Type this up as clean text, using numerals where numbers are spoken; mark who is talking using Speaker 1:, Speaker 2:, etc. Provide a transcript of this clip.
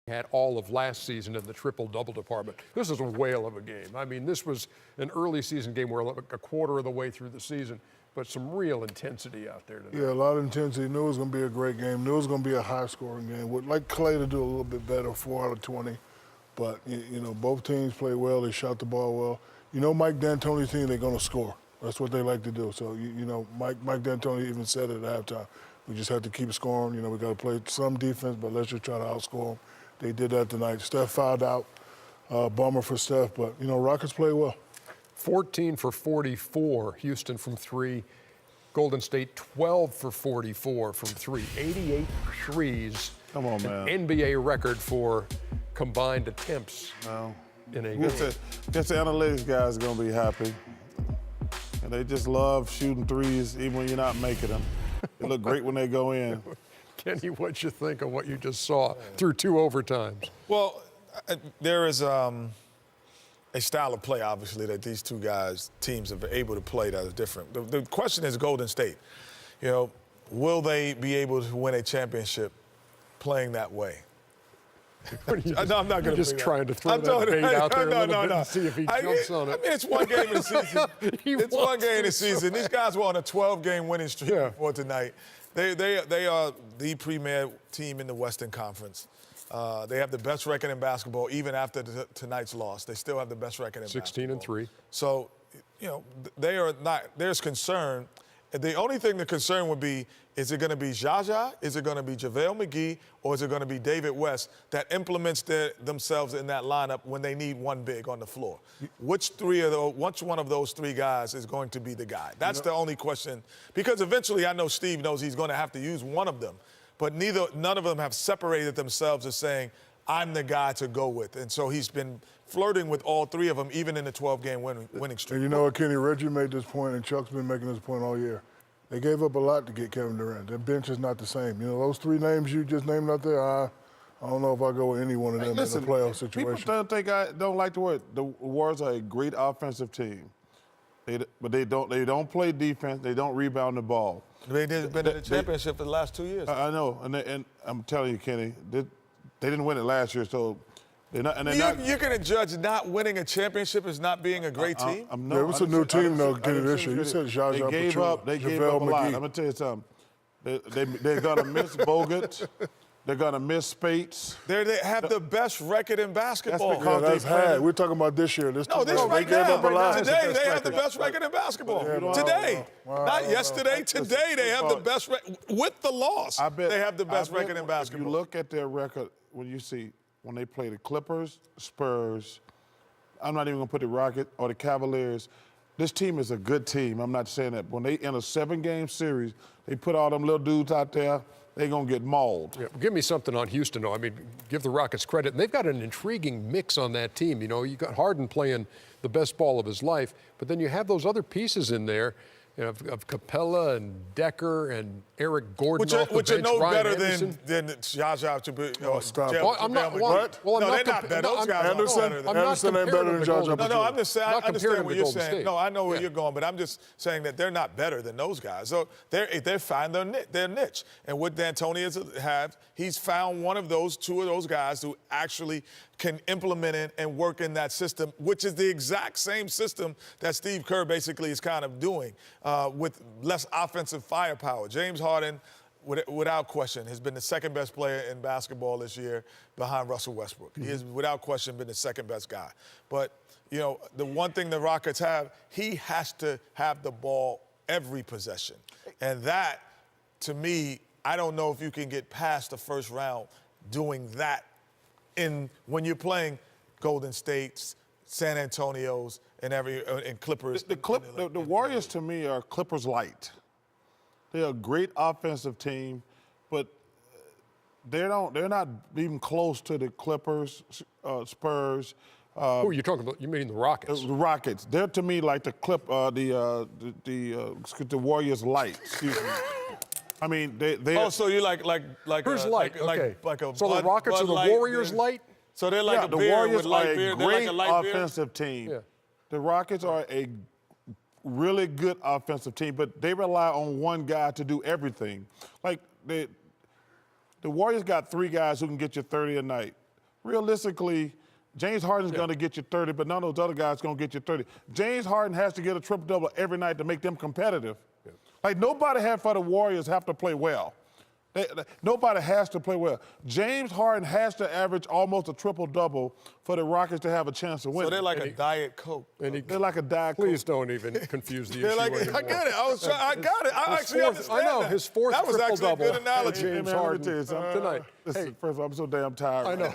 Speaker 1: had all of last season in the triple-double department. This is a whale of a game. I mean, this was an early season game where like a quarter of the way through the season, but some real intensity out there today.
Speaker 2: Yeah, a lot of intensity. Knew it was going to be a great game. Knew it was going to be a high-scoring game. Would like Clay to do a little bit better, 4 out of 20. But, you know, both teams played well. They shot the ball well. You know, Mike D'Antoni's team, they're going to score. That's what they like to do. So, you know, Mike D'Antoni even said it at halftime. We just have to keep scoring. You know, we got to play some defense, but let's just try to outscore them. They did that tonight. Steph fouled out. Bummer for Steph, but, you know, Rockets play well.
Speaker 1: 14 for 44, Houston from 3. Golden State 12 for 44 from 3. 88 threes.
Speaker 3: Come on, man.
Speaker 1: NBA record for combined attempts in a game.
Speaker 3: Guess the analytics guys are going to be happy. And they just love shooting threes even when you're not making them. They look great when they go in.
Speaker 1: Kenny, what you think of what you just saw through 2 overtimes?
Speaker 4: Well, there is a style of play, obviously, that these two teams are able to play that is different. The question is Golden State. You know, will they be able to win a championship playing that way?
Speaker 1: No, I'm not going to just trying to throw that bait out there a little bit and see if he jumps on it.
Speaker 4: I mean, it's one game in the season. It's one game in the season. These guys were on a 12-game winning streak before tonight. They are the premier team in the Western Conference. They have the best record in basketball, even after tonight's loss. They still have the best record in
Speaker 1: 16
Speaker 4: basketball.
Speaker 1: 16-3.
Speaker 4: So, you know, they are not. There's concern. The only thing the concern would be, is it going to be Jaja, is it going to be JaVale McGee, or is it going to be David West that implements themselves in that lineup when they need one big on the floor? Which one of those 3 guys is going to be the guy? That's the only question. Because eventually I know Steve knows he's going to have to use one of them. But none of them have separated themselves as saying, I'm the guy to go with. And so he's been flirting with all 3 of them, even in the 12-game winning streak.
Speaker 2: And you know what, Kenny, Reggie made this point, and Chuck's been making this point all year. They gave up a lot to get Kevin Durant. Their bench is not the same. You know, those 3 names you just named out there, I don't know if I go with any one of them in a playoff situation.
Speaker 3: People don't like the word. The Warriors are a great offensive team. But they don't play defense. They don't rebound the ball.
Speaker 4: They've been in the championship for the last 2 years.
Speaker 3: I know, and I'm telling you, Kenny, they didn't win it last year, so they're not. And
Speaker 4: you're going to judge not winning a championship as not being a great team?
Speaker 2: It was a new team, though, Kenny, this year. You said Jaja Pachulia.
Speaker 3: They gave up a lot. I'm going to tell you something. They're going to miss Bogut. They're going to miss Spates.
Speaker 4: They have the best record in basketball.
Speaker 3: That's because
Speaker 2: We're talking about this year.
Speaker 4: This
Speaker 2: right
Speaker 4: now.
Speaker 2: Gave up a lot.
Speaker 4: Today, they have the best record in basketball. Today. Not yesterday. Today, they have the best record. With the loss, they have the best record in basketball.
Speaker 3: If you look at their record, when they play the Clippers, Spurs, I'm not even going to put the Rockets or the Cavaliers. This team is a good team. I'm not saying that. When they in a 7-game series, they put all them little dudes out there, they're going to get mauled.
Speaker 1: Yeah, give me something on Houston, though. I mean, give the Rockets credit. And they've got an intriguing mix on that team. You know, you got Harden playing the best ball of his life, but then you have those other pieces in there, you know, of Capella and Decker and Eric Gordon
Speaker 4: which are no better
Speaker 1: Anderson.
Speaker 4: than Jaja to be.
Speaker 2: Stop.
Speaker 1: I'm not.
Speaker 4: No, they're not better. Those guys
Speaker 2: Anderson ain't better than Jaja.
Speaker 4: No, I'm just saying. I understand what you're saying.
Speaker 1: State.
Speaker 4: No, I know where you're going, but I'm just saying that they're not better than those guys. So they find their niche. And what D'Antoni have, he's found one of those 2 of those guys who actually can implement it and work in that system, which is the exact same system that Steve Kerr basically is kind of doing with less offensive firepower. James Harden, without question, has been the 2nd best player in basketball this year behind Russell Westbrook. He has, without question, been the 2nd best guy. But, you know, the one thing the Rockets have, he has to have the ball every possession. And that, to me, I don't know if you can get past the first round doing that when you're playing Golden States, San Antonio's, and Clippers.
Speaker 3: The Warriors, to me, are Clippers light. They're a great offensive team, but they're not even close to the Clippers, Spurs.
Speaker 1: Who are you talking about? You mean the Rockets?
Speaker 3: The Rockets. They're, to me, like the Warriors light. Excuse me. I mean, they.
Speaker 4: Oh, so you like
Speaker 1: Who's light? Okay.
Speaker 4: Like a
Speaker 1: so the Rockets are the Warriors light?
Speaker 4: So they're like
Speaker 3: the Warriors are
Speaker 4: a
Speaker 3: great offensive team.
Speaker 1: Yeah.
Speaker 3: The Rockets are a really good offensive team, but they rely on one guy to do everything. Like the Warriors got 3 guys who can get you 30 a night. realistically, James Harden's going to get you 30, but none of those other guys going to get you 30. James Harden has to get a triple-double every night to make them competitive. Yeah. Like, nobody for the Warriors have to play well. Nobody has to play well. James Harden has to average almost a triple-double for the Rockets to have a chance to win.
Speaker 4: So they're like a Diet Coke.
Speaker 3: They're like a Diet Coke.
Speaker 1: Please don't even confuse the issue
Speaker 4: Like,
Speaker 1: anymore.
Speaker 4: I get it. I got it. I actually understand
Speaker 1: I know,
Speaker 4: that.
Speaker 1: his fourth
Speaker 4: That was actually a
Speaker 1: triple-double.
Speaker 4: good analogy.
Speaker 1: James Harden tonight.
Speaker 3: Listen, first of all, I'm so damn tired.
Speaker 1: I know.